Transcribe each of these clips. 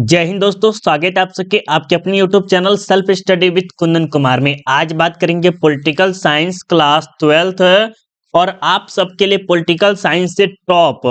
जय हिंद दोस्तों, स्वागत है आप सबके आपके अपने YouTube channel self study with Kundan Kumar में। आज बात करेंगे पॉलिटिकल साइंस क्लास 12th और आप सबके लिए पॉलिटिकल साइंस से टॉप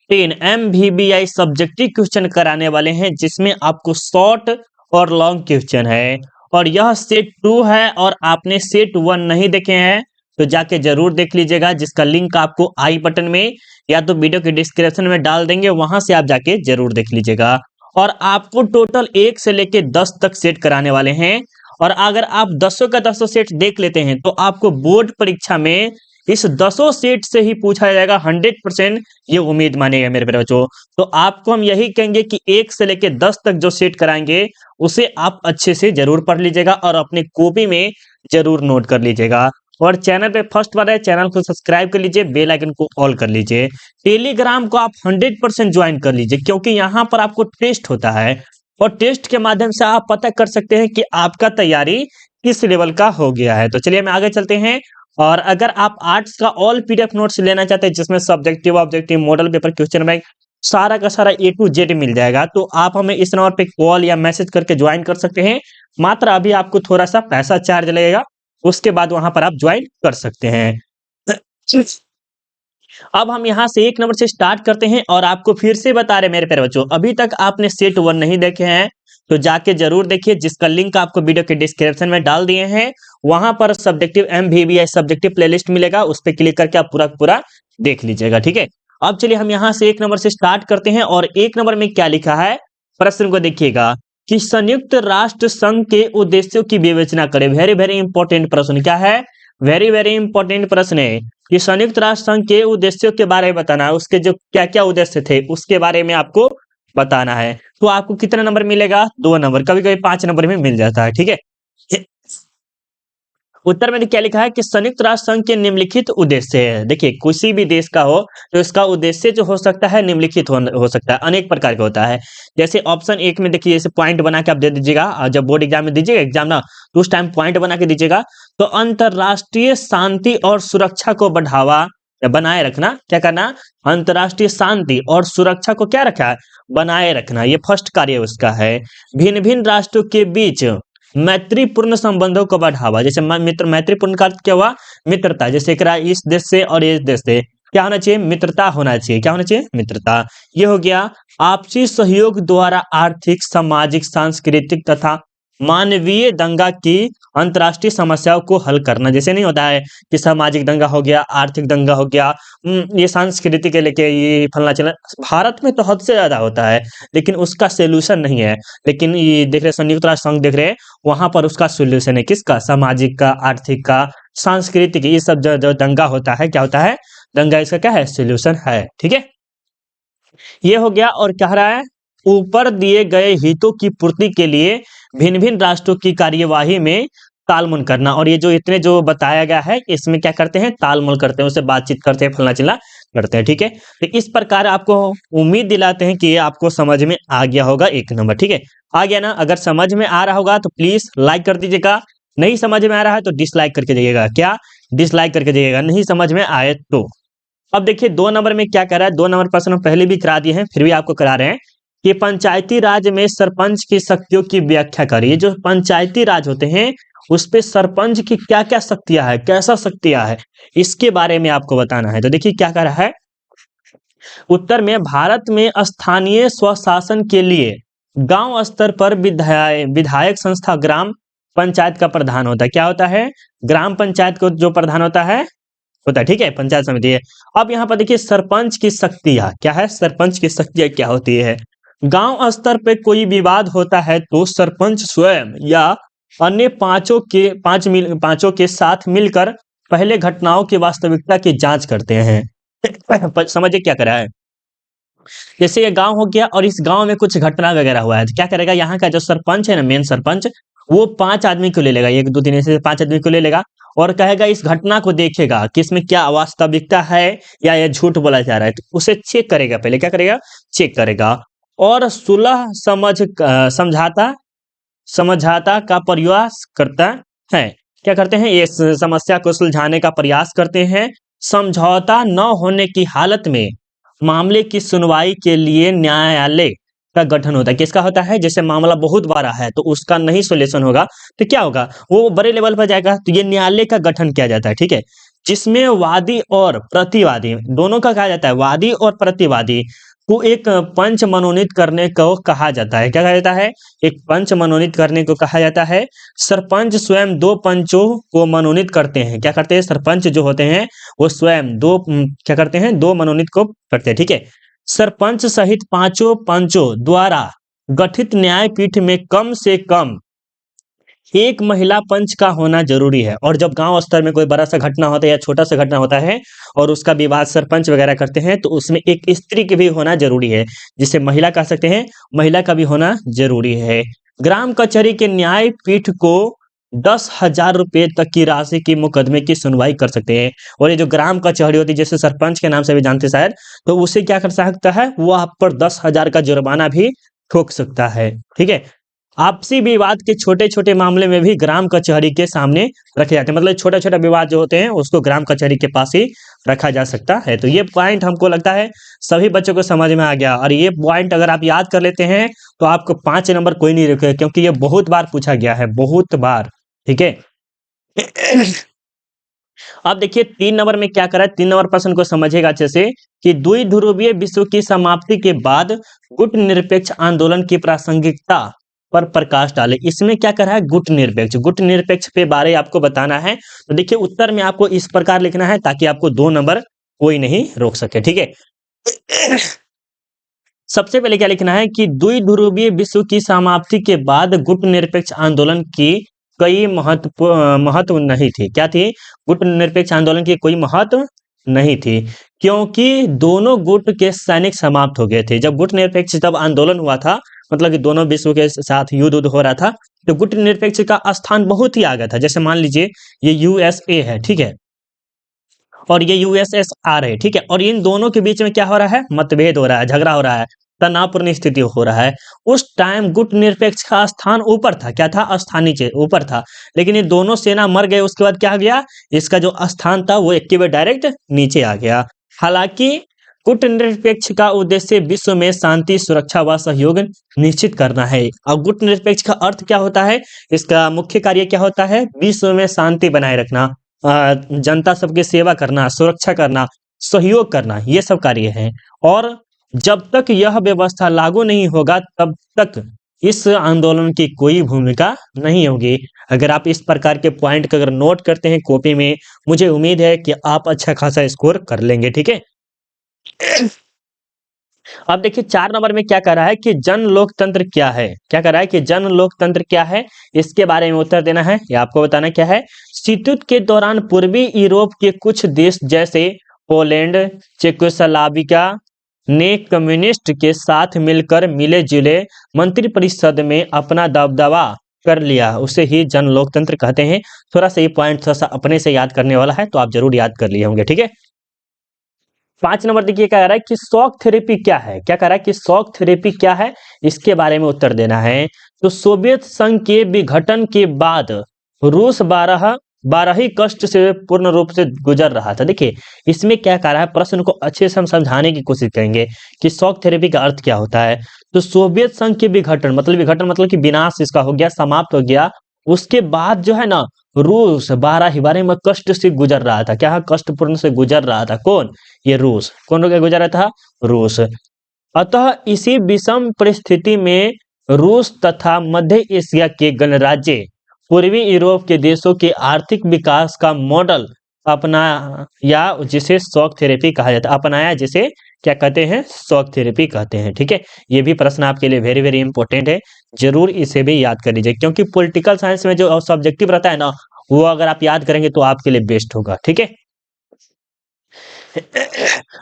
10 MVBI सब्जेक्टिव क्वेश्चन कराने वाले हैं, जिसमें आपको शॉर्ट और लॉन्ग क्वेश्चन है। और यह सेट 2 है और आपने सेट 1 नहीं देखे हैं तो जाके जरूर देख लीजिएगा, जिसका लिंक आपको आई बटन में या तो वीडियो के डिस्क्रिप्शन में डाल देंगे, वहां से आप जाके जरूर देख लीजिएगा। और आपको टोटल 1 से लेके 10 तक सेट कराने वाले हैं। और अगर आप 10 का 10 सेट देख लेते हैं तो आपको बोर्ड परीक्षा में इस 10 सेट से ही पूछा जाएगा 100%, ये उम्मीद मानिएगा मेरे प्यारे बच्चों। तो आपको हम यही कहेंगे कि 1 से लेके 10 तक जो सेट कराएंगे उसे आप अच्छे से जरूर पढ़ लीजिएगा और अपनी कॉपी में जरूर नोट कर लीजिएगा। और चैनल पे फर्स्ट बार है, चैनल को सब्सक्राइब कर लीजिए, बेल आइकन को ऑल कर लीजिए। टेलीग्राम को आप 100% ज्वाइन कर लीजिए, क्योंकि यहाँ पर आपको टेस्ट होता है और टेस्ट के माध्यम से आप पता कर सकते हैं कि आपका तैयारी किस लेवल का हो गया है। तो चलिए हम आगे चलते हैं। और अगर आप आर्ट्स का ऑल PDF नोट्स लेना चाहते हैं, जिसमें subjective objective model paper question bank सारा का सारा A to Z मिल जाएगा, तो आप हमें इस नंबर पे कॉल या मैसेज करके ज्वाइन कर सकते हैं। मात्र अभी आपको थोड़ा सा पैसा चार्ज लगेगा, उसके बाद वहां पर आप ज्वाइन कर सकते हैं। अब हम यहाँ से 1 नंबर से स्टार्ट करते हैं और आपको फिर से बता रहे मेरे प्यारे बच्चों, अभी तक आपने सेट 1 नहीं देखे हैं तो जाके जरूर देखिए, जिसका लिंक आपको वीडियो के डिस्क्रिप्शन में डाल दिए हैं। वहां पर सब्जेक्टिव MVBI सब्जेक्टिव प्लेलिस्ट मिलेगा, उस पर क्लिक करके आप पूरा देख लीजिएगा, ठीक है। अब चलिए हम यहाँ से 1 नंबर से स्टार्ट करते हैं। और 1 नंबर में क्या लिखा है, प्रश्न को देखिएगा कि संयुक्त राष्ट्र संघ के उद्देश्यों की विवेचना करें। वेरी वेरी इंपॉर्टेंट प्रश्न। क्या है? वेरी वेरी इंपॉर्टेंट प्रश्न है कि संयुक्त राष्ट्र संघ के उद्देश्यों के बारे में बताना है, उसके जो क्या क्या उद्देश्य थे उसके बारे में आपको बताना है। तो आपको कितना नंबर मिलेगा? 2 नंबर, कभी कभी 5 नंबर में मिल जाता है, ठीक है। उत्तर में क्या लिखा है कि संयुक्त राष्ट्र संघ के निम्नलिखित उद्देश्य है। देखिए, किसी भी देश का हो तो इसका उद्देश्य जो हो सकता है निम्नलिखित हो सकता है, अनेक प्रकार का होता है। जैसे ऑप्शन 1 में देखिए, जैसे पॉइंट बना के आप दे दीजिएगा, और जब बोर्ड एग्जाम में दीजिएगा एग्जाम ना, तो उस टाइम पॉइंट बना के दीजिएगा। तो अंतरराष्ट्रीय शांति और सुरक्षा को बढ़ावा बनाए रखना, क्या करना? अंतरराष्ट्रीय शांति और सुरक्षा को क्या रखा है? बनाए रखना, ये फर्स्ट कार्य उसका है। भिन्न भिन्न राष्ट्रों के बीच मैत्रीपूर्ण संबंधों को बढ़ावा, जैसे मैत्रीपूर्ण का अर्थ क्या हुआ? मित्रता। जैसे इस देश से और इस देश से क्या होना चाहिए? मित्रता होना चाहिए। क्या होना चाहिए? मित्रता। ये हो गया। आपसी सहयोग द्वारा आर्थिक, सामाजिक, सांस्कृतिक तथा मानवीय दंगा की अंतर्राष्ट्रीय समस्याओं को हल करना। जैसे नहीं होता है कि सामाजिक दंगा हो गया, आर्थिक दंगा हो गया, ये सांस्कृतिक के लेके ये फलना चला। भारत में तो हद से ज्यादा होता है, लेकिन उसका सोल्यूशन नहीं है। लेकिन ये देख रहे संयुक्त राष्ट्र संघ देख रहे, वहां पर उसका सोल्यूशन है। किसका? सामाजिक का, आर्थिक का, सांस्कृतिक, ये सब जो दंगा होता है, क्या होता है? दंगा, इसका क्या है? सोल्यूशन है, ठीक है। ये हो गया। और कह रहा है ऊपर दिए गए हितों की पूर्ति के लिए भिन्न भिन्न राष्ट्रों की कार्यवाही में तालमेल करना। और ये जो इतने जो बताया गया है, इसमें क्या करते हैं? तालमेल करते हैं, उससे बातचीत करते हैं, फलना चिल्ला करते हैं, ठीक है। तो इस प्रकार आपको उम्मीद दिलाते हैं कि ये आपको समझ में आ गया होगा 1 नंबर, ठीक है। आ गया ना? अगर समझ में आ रहा होगा तो प्लीज लाइक कर दीजिएगा, नहीं समझ में आ रहा है तो डिसलाइक करके जाइएगा। क्या? डिसलाइक करके जाइएगा, नहीं समझ में आए तो। अब देखिए 2 नंबर में क्या कर रहा है। 2 नंबर प्रश्न हम पहले भी करा दिए हैं, फिर भी आपको करा रहे हैं कि पंचायती राज में सरपंच की शक्तियों की व्याख्या करिए। जो पंचायती राज होते हैं उस पे सरपंच की क्या क्या शक्तियां है, कैसा शक्तियां है, इसके बारे में आपको बताना है। तो देखिए क्या कर रहा है। उत्तर में भारत में स्थानीय स्वशासन के लिए गांव स्तर पर विधायक संस्था ग्राम पंचायत का प्रधान होता है। क्या होता है? ग्राम पंचायत को जो प्रधान होता है, ठीक है, पंचायत समिति है। अब यहाँ पर देखिए सरपंच की शक्तियां क्या है, सरपंच की शक्तियां क्या होती है। गांव स्तर पे कोई विवाद होता है तो सरपंच स्वयं या अन्य पांचों के साथ मिलकर पहले घटनाओं की वास्तविकता की जांच करते हैं। समझिए क्या करा है। जैसे ये गांव हो गया और इस गांव में कुछ घटना वगैरह हुआ है, तो क्या करेगा? यहाँ का जो सरपंच है ना, मेन सरपंच, वो 5 आदमी को ले लेगा, 1 2 3 ऐसे 5 आदमी को ले लेगा और कहेगा, इस घटना को देखेगा कि इसमें क्या वास्तविकता है या ये झूठ बोला जा रहा है। तो उसे चेक करेगा, पहले क्या करेगा? चेक करेगा। और सुलह समझाता का प्रयास करता है। क्या करते हैं? ये समस्या को सुलझाने का प्रयास करते हैं। समझौता न होने की हालत में मामले की सुनवाई के लिए न्यायालय का गठन होता है। किसका होता है? जैसे मामला बहुत बड़ा है तो उसका नहीं सॉल्यूशन होगा तो क्या होगा, वो बड़े लेवल पर जाएगा तो ये न्यायालय का गठन किया जाता है, ठीक है। जिसमें वादी और प्रतिवादी दोनों का कहा जाता है, वादी और प्रतिवादी को एक पंच मनोनीत करने को कहा जाता है। क्या कहा जाता है? एक पंच मनोनीत करने को कहा जाता है। सरपंच स्वयं दो पंचों को मनोनीत करते हैं। क्या करते हैं? सरपंच जो होते हैं वो स्वयं क्या करते हैं? दो मनोनीत को करते हैं, ठीक है। सरपंच सहित पांचों पंचों द्वारा गठित न्यायपीठ में कम से कम एक महिला पंच का होना जरूरी है। और जब गांव स्तर में कोई बड़ा सा घटना होता है या छोटा सा घटना होता है और उसका विवाद सरपंच वगैरह करते हैं तो उसमें एक स्त्री की भी होना जरूरी है, जिसे महिला कह सकते हैं, महिला का भी होना जरूरी है। ग्राम कचहरी के न्यायपीठ को 10,000 रुपए तक की राशि की मुकदमे की सुनवाई कर सकते हैं। और ये जो ग्राम कचहरी होती है, जैसे सरपंच के नाम से भी जानते हैं शायद, तो उसे क्या कर सकता है, वो आप पर 10,000 का जुर्माना भी ठोक सकता है, ठीक है। आपसी विवाद के छोटे छोटे मामले में भी ग्राम कचहरी के सामने रखे जाते हैं। मतलब छोटा छोटा विवाद जो होते हैं उसको ग्राम कचहरी के पास ही रखा जा सकता है। तो ये पॉइंट हमको लगता है सभी बच्चों को समझ में आ गया। और ये पॉइंट अगर आप याद कर लेते हैं तो आपको 5 नंबर कोई नहीं रखे, क्योंकि ये बहुत बार पूछा गया है, बहुत बार, ठीक है। अब देखिए 3 नंबर में क्या करा है, 3 नंबर प्रश्न को समझिएगा अच्छे से कि द्विध्रुवीय विश्व की समाप्ति के बाद गुट निरपेक्ष आंदोलन की प्रासंगिकता पर प्रकाश डाले। इसमें क्या करा है, गुट निरपेक्ष पे बारे आपको बताना है। तो देखिए उत्तर में आपको इस प्रकार लिखना है ताकि आपको 2 नंबर कोई नहीं रोक सके, ठीक है। सबसे पहले क्या लिखना है कि द्विध्रुवीय विश्व की समाप्ति के बाद गुट निरपेक्ष आंदोलन की कई महत्व नहीं थी। क्या थी? गुट निरपेक्ष आंदोलन की कोई महत्व नहीं थी, क्योंकि दोनों गुट के सैनिक समाप्त हो गए थे। जब गुट निरपेक्ष जब आंदोलन हुआ था, मतलब कि दोनों विश्व के साथ युद्ध हो रहा था, तो गुट निरपेक्ष का स्थान बहुत ही आगे था। जैसे मान लीजिए ये यूएसए है, ठीक है, और ये यूएसएसआर है, ठीक है। और इन दोनों के बीच में क्या हो रहा है, मतभेद हो रहा है, झगड़ा हो रहा है, तनावपूर्ण स्थिति हो रहा है। उस टाइम गुट निरपेक्ष का स्थान ऊपर था। क्या था? स्थान नीचे, ऊपर था। लेकिन ये दोनों सेना मर गए, उसके बाद क्या गया, इसका जो स्थान था वो एक के बाद डायरेक्ट नीचे आ गया। हालांकि गुट निरपेक्ष का उद्देश्य विश्व में शांति, सुरक्षा व सहयोग निश्चित करना है। अब गुट निरपेक्ष का अर्थ क्या होता है, इसका मुख्य कार्य क्या होता है, विश्व में शांति बनाए रखना, जनता सबकी सेवा करना, सुरक्षा करना, सहयोग करना, ये सब कार्य हैं। और जब तक यह व्यवस्था लागू नहीं होगा तब तक इस आंदोलन की कोई भूमिका नहीं होगी। अगर आप इस प्रकार के पॉइंट का अगर नोट करते हैं कॉपी में, मुझे उम्मीद है कि आप अच्छा खासा स्कोर कर लेंगे, ठीक है। अब देखिए 4 नंबर में क्या कह रहा है कि जन लोकतंत्र क्या है। क्या कह रहा है कि जन लोकतंत्र क्या है, इसके बारे में उत्तर देना है या आपको बताना क्या है। शीत युद्ध के दौरान पूर्वी यूरोप के कुछ देश जैसे पोलैंड, चेकोस्लोवाकिया ने कम्युनिस्ट के साथ मिलकर मिले जुले मंत्रिपरिषद में अपना दबदबा कर लिया, उसे ही जन लोकतंत्र कहते हैं। थोड़ा सा ये पॉइंट थोड़ा सा अपने से याद करने वाला है, तो आप जरूर याद कर लिए होंगे, ठीक है। 5 नंबर देखिए क्या कह रहा है कि शॉक थेरेपी क्या है। क्या कह रहा है कि शॉक थेरेपी क्या है, इसके बारे में उत्तर देना है। तो सोवियत संघ के विघटन के बाद रूस 12 ही कष्ट से पूर्ण रूप से गुजर रहा था। देखिए इसमें क्या कह रहा है, प्रश्न को अच्छे से हम समझाने की कोशिश करेंगे कि शॉक थेरेपी का अर्थ क्या होता है। तो सोवियत संघ के विघटन मतलब कि विनाश इसका हो गया, समाप्त हो गया। उसके बाद जो है ना, रूस 12 में कष्ट से गुजर रहा था। क्या कष्टपूर्ण से गुजर रहा था? कौन? ये रूस। कौन होकर गुजर रहा था? रूस। अतः इसी विषम परिस्थिति में रूस तथा मध्य एशिया के गणराज्य पूर्वी यूरोप के देशों के आर्थिक विकास का मॉडल अपनाया, जिसे शॉक थेरेपी कहा जाता है। अपनाया जिसे क्या कहते हैं, शॉक थेरेपी कहते हैं, ठीक है। ये भी प्रश्न आपके लिए वेरी वेरी इंपॉर्टेंट है, जरूर इसे भी याद कर लीजिए, क्योंकि पॉलिटिकल साइंस में जो सब्जेक्टिव रहता है ना, वो अगर आप याद करेंगे तो आपके लिए बेस्ट होगा, ठीक है।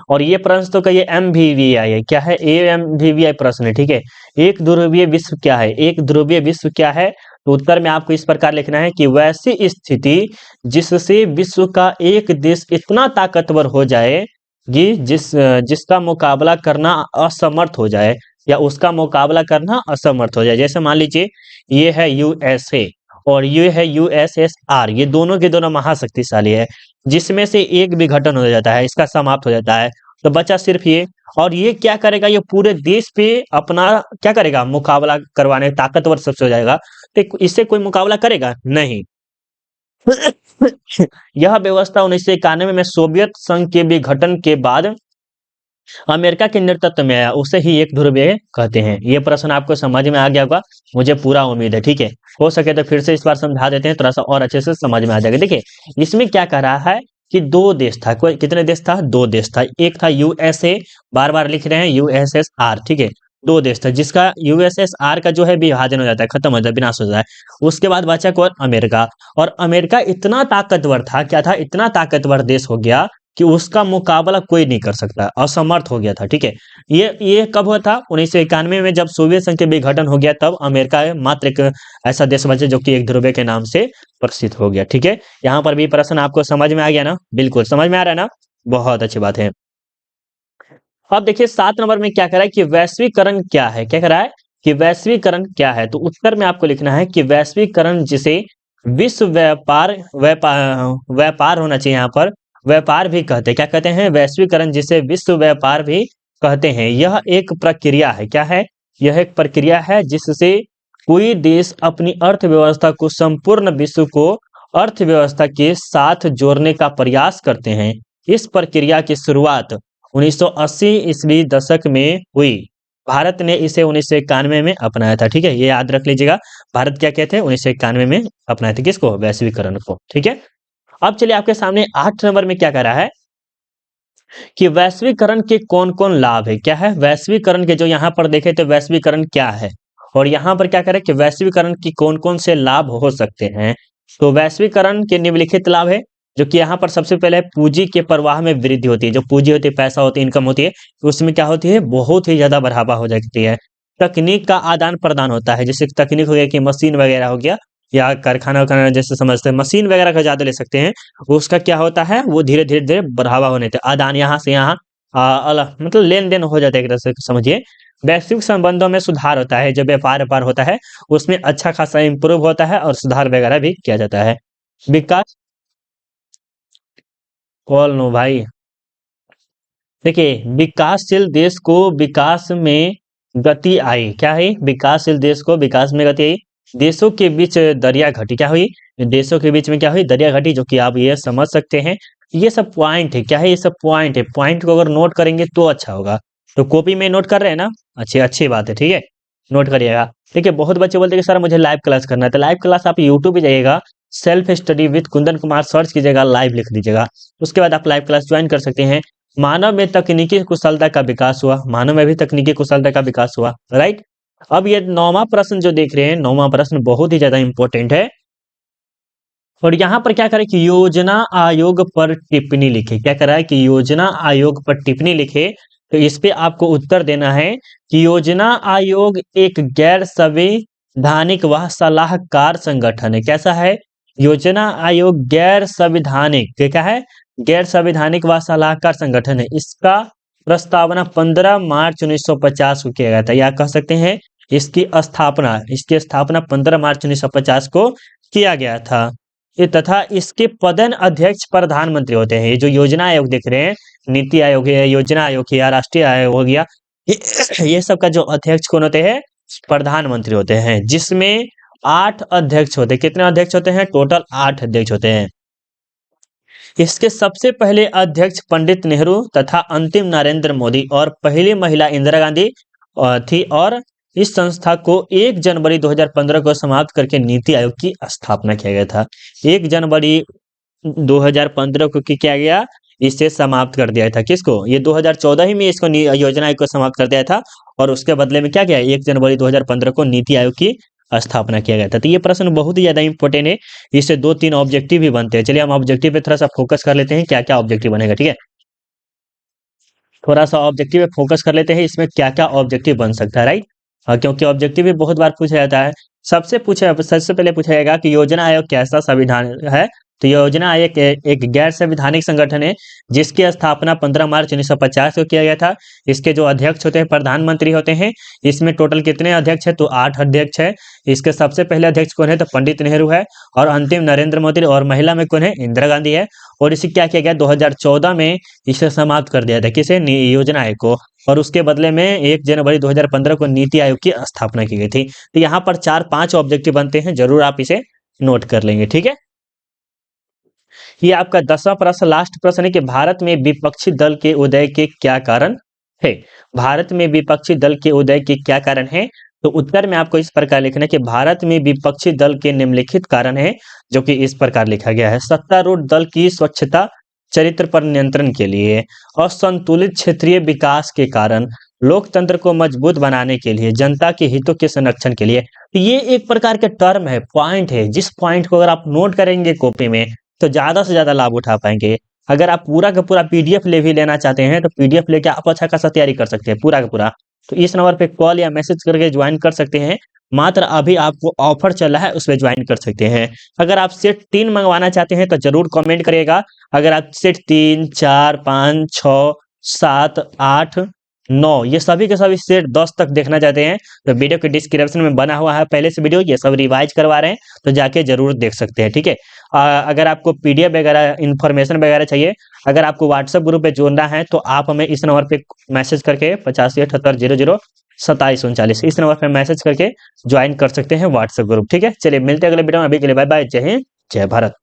और ये प्रश्न तो कहिए MVVI है। क्या है? MVVI प्रश्न है, ठीक है। एक ध्रुवीय विश्व क्या है? एक ध्रुवीय विश्व क्या है? तो उत्तर में आपको इस प्रकार लिखना है कि वैसी स्थिति जिससे विश्व का एक देश इतना ताकतवर हो जाए कि जिसका मुकाबला करना असमर्थ हो जाए, या उसका मुकाबला करना असमर्थ हो जाए। जैसे मान लीजिए ये है USA और ये है USSR, ये दोनों के दोनों महाशक्तिशाली है। जिसमें से एक विघटन हो जाता है, इसका समाप्त हो जाता है, तो बचा सिर्फ ये। और ये क्या करेगा, ये पूरे देश पे अपना क्या करेगा, मुकाबला करवाने ताकतवर सबसे हो जाएगा। तो इससे कोई मुकाबला करेगा नहीं। यह व्यवस्था 1991 में सोवियत संघ के विघटन के बाद अमेरिका के नेतृत्व में आया, उसे ही एक ध्रुवीय कहते हैं। ये प्रश्न आपको समझ में आ गया होगा, मुझे पूरा उम्मीद है। ठीक है, हो सके तो फिर से इस बार समझा देते हैं, थोड़ा सा और अच्छे से समझ में आ जाएगा। देखिए इसमें क्या कह रहा है कि दो देश था, कोई कितने देश था, दो देश था। एक था यूएसए, बार बार लिख रहे हैं यूएसएसआर, ठीक है, दो देश था जिसका यूएसएसआर का जो है विभाजन हो जाता है, खत्म हो जाता है, विनाश हो जाता है। उसके बाद बचा कौन, अमेरिका। और अमेरिका इतना ताकतवर था, क्या था, इतना ताकतवर देश हो गया कि उसका मुकाबला कोई नहीं कर सकता, असमर्थ हो गया था। ठीक है, ये कब हुआ था, 1991 में, जब सोवियत संघ के विघटन हो गया, तब अमेरिका मात्र एक ऐसा देश बचा जो कि एक ध्रुव के नाम से प्रसिद्ध हो गया। ठीक है, यहाँ पर भी प्रश्न आपको समझ में आ गया ना, बिल्कुल समझ में आ रहा है ना, बहुत अच्छी बात है। अब देखिए 7 नंबर में क्या कह रहा है कि वैश्वीकरण क्या है, क्या कह रहा है कि वैश्वीकरण क्या है। तो उत्तर में आपको लिखना है कि वैश्वीकरण जिसे विश्व व्यापार व्यापार व्यापार होना चाहिए, यहाँ पर व्यापार भी कहते हैं, क्या कहते हैं, वैश्वीकरण जिसे विश्व व्यापार भी कहते हैं। यह एक प्रक्रिया है, क्या है, यह एक प्रक्रिया है जिससे कोई देश अपनी अर्थव्यवस्था को संपूर्ण विश्व को अर्थव्यवस्था के साथ जोड़ने का प्रयास करते हैं। इस प्रक्रिया की शुरुआत 1980 ईस्वी दशक में हुई। भारत ने इसे 1991 में अपनाया था। ठीक है, ये याद रख लीजिएगा, भारत क्या कहते हैं, 1991 में अपनाया था, किसको, वैश्वीकरण को। ठीक है, अब चलिए आपके सामने 8 नंबर में क्या कह रहा है कि वैश्वीकरण के कौन कौन लाभ है, क्या है, वैश्वीकरण के, जो यहाँ पर देखे तो वैश्वीकरण क्या है, और यहाँ पर क्या करें कि वैश्वीकरण की कौन कौन से लाभ हो सकते हैं। तो वैश्वीकरण के निम्नलिखित लाभ है, जो कि यहाँ पर सबसे पहले पूंजी के प्रवाह में वृद्धि होती है। जो पूंजी होती है, पैसा होती है, इनकम होती है, तो उसमें क्या होती है, बहुत ही ज्यादा बढ़ावा हो जाती है। तकनीक का आदान प्रदान होता है, जैसे तकनीक हो गया कि मशीन वगैरह हो गया, या कारखाना वखाना जैसे समझते हैं, मशीन वगैरह का ज्यादा ले सकते हैं, उसका क्या होता है, वो धीरे धीरे धीरे बढ़ावा होने थे, आदान यहाँ से यहाँ अलग मतलब लेन देन हो जाता है, एक तरह से समझिए। वैश्विक संबंधों में सुधार होता है, जब व्यापार होता है उसमें अच्छा खासा इंप्रूव होता है और सुधार वगैरह भी किया जाता है। विकास, कॉल नो भाई। देखिए विकासशील देश को विकास में गति आई, क्या है, विकासशील देश को विकास में गति आई। देशों के बीच दरिया घटी, क्या हुई, देशों के बीच में क्या हुई, दरिया घटी, जो कि आप ये समझ सकते हैं। ये सब पॉइंट है, क्या है, ये सब पॉइंट है, पॉइंट को अगर नोट करेंगे तो अच्छा होगा। तो कॉपी में नोट कर रहे हैं ना, अच्छी अच्छी बात है, ठीक है, नोट करिएगा। ठीक है, बहुत बच्चे बोलते हैं कि सर मुझे लाइव क्लास करना है, तो लाइव क्लास आप यूट्यूब पे जाइएगा, self study with Kundan Kumar search कीजिएगा, लाइव लिख दीजिएगा, उसके बाद आप लाइव क्लास ज्वाइन कर सकते हैं। मानव में तकनीकी कुशलता का विकास हुआ, मानव में भी तकनीकी कुशलता का विकास हुआ, राइट। अब ये 9वां प्रश्न जो देख रहे हैं, 9वां प्रश्न बहुत ही ज्यादा इंपॉर्टेंट है। और यहाँ पर क्या करें कि योजना आयोग पर टिप्पणी लिखे, क्या करा है कि योजना आयोग पर टिप्पणी लिखे। तो इस पे आपको उत्तर देना है कि योजना आयोग एक गैर संवैधानिक व सलाहकार संगठन है, कैसा है, योजना आयोग गैर संवैधानिक, क्या है, गैर संवैधानिक व सलाहकार संगठन है। इसका प्रस्तावना 15 मार्च 1950 को किया गया था, या कह सकते हैं इसकी स्थापना 15 मार्च 1950 को किया गया था। ये तथा इसके पदन अध्यक्ष प्रधानमंत्री होते हैं। ये जो योजना आयोग देख रहे हैं, नीति आयोग है, योजना आयोग है, राष्ट्रीय आयोग हो गया, ये सब का जो अध्यक्ष कौन होते हैं, प्रधानमंत्री होते हैं, जिसमें 8 अध्यक्ष होते हैं। कितने अध्यक्ष होते हैं, टोटल 8 अध्यक्ष होते हैं। इसके सबसे पहले अध्यक्ष पंडित नेहरू तथा अंतिम नरेंद्र मोदी, और पहली महिला इंदिरा गांधी थी। और इस संस्था को 1 जनवरी 2015 को समाप्त करके नीति आयोग की स्थापना किया गया था। 1 जनवरी 2015 को किया गया, इसे समाप्त कर दिया था, किसको, ये 2014 ही में इसको योजना आयोग को समाप्त कर दिया था, और उसके बदले में क्या किया, 1 जनवरी 2015 को नीति आयोग की स्थापना किया गया था। तो ये प्रश्न बहुत ही ज्यादा इंपॉर्टेंट है, इससे 2-3 ऑब्जेक्टिव भी बनते हैं। चलिए हम ऑब्जेक्टिव पे थोड़ा सा फोकस कर लेते हैं, क्या क्या ऑब्जेक्टिव बनेगा, ठीक है, थोड़ा सा ऑब्जेक्टिव पे फोकस कर लेते हैं, इसमें क्या क्या ऑब्जेक्टिव बन सकता है, राइट। क्योंकि ऑब्जेक्टिव भी बहुत बार पूछा जाता है। सबसे पहले पूछा जाएगा कि योजना आयोग कैसा संविधान है, तो योजना आयोग एक गैर संवैधानिक संगठन है जिसकी स्थापना 15 मार्च 1950 को किया गया था। इसके जो अध्यक्ष होते हैं प्रधानमंत्री होते हैं। इसमें टोटल कितने अध्यक्ष है? तो 8 अध्यक्ष है। इसके सबसे पहले अध्यक्ष कौन है? तो पंडित नेहरू है। और अंतिम नरेंद्र मोदी, और महिला में कौन है? इंदिरा गांधी है। और इसे क्या किया गया? 2014 में इसे समाप्त कर दिया था। किसे? योजना आयोग को। और उसके बदले में 1 जनवरी 2015 को नीति आयोग की स्थापना की गई थी। तो यहाँ पर 4-5 ऑब्जेक्टिव बनते हैं, जरूर आप इसे नोट कर लेंगे। ठीक है, ये आपका 10वां प्रश्न, लास्ट प्रश्न है कि भारत में विपक्षी दल के उदय के क्या कारण है? भारत में विपक्षी दल के उदय के क्या कारण है? तो उत्तर में आपको इस प्रकार लिखना है कि भारत में विपक्षी दल के निम्नलिखित कारण है, जो कि इस प्रकार लिखा गया है। सत्तारूढ़ दल की स्वच्छता चरित्र पर नियंत्रण के लिए, असंतुलित क्षेत्रीय विकास के कारण, लोकतंत्र को मजबूत बनाने के लिए, जनता के हितों के संरक्षण के लिए। तो ये एक प्रकार के टर्म है, पॉइंट है, जिस पॉइंट को अगर आप नोट करेंगे कॉपी में तो ज्यादा से ज्यादा लाभ उठा पाएंगे। अगर आप पूरा का पूरा पीडीएफ ले भी लेना चाहते हैं तो पीडीएफ लेके आप अच्छा खासा तैयारी कर सकते हैं पूरा का पूरा। तो इस नंबर पे कॉल या मैसेज करके ज्वाइन कर सकते हैं। मात्र अभी आपको ऑफर चल रहा है, उसमें ज्वाइन कर सकते हैं। अगर आप सेट 3 मंगवाना चाहते हैं तो जरूर कमेंट करिएगा। अगर आप सेट 3, 4, 5, 6, 7, 8, 9 ये सभी के सभी सेट 10 तक देखना चाहते हैं तो वीडियो के डिस्क्रिप्शन में बना हुआ है पहले से वीडियो, ये सब रिवाइज करवा रहे हैं तो जाके जरूर देख सकते हैं। ठीक है, अगर आपको पीडीएफ वगैरह इन्फॉर्मेशन वगैरह चाहिए, अगर आपको व्हाट्सएप ग्रुप पे जोड़ना है तो आप हमें इस नंबर पे मैसेज करके 8578002739 इस नंबर पे मैसेज करके ज्वाइन कर सकते हैं व्हाट्सएप ग्रुप। ठीक है, चलिए मिलते हैं अगले वीडियो में। अभी के लिए बाय बाय, जय हिंद, जय भारत।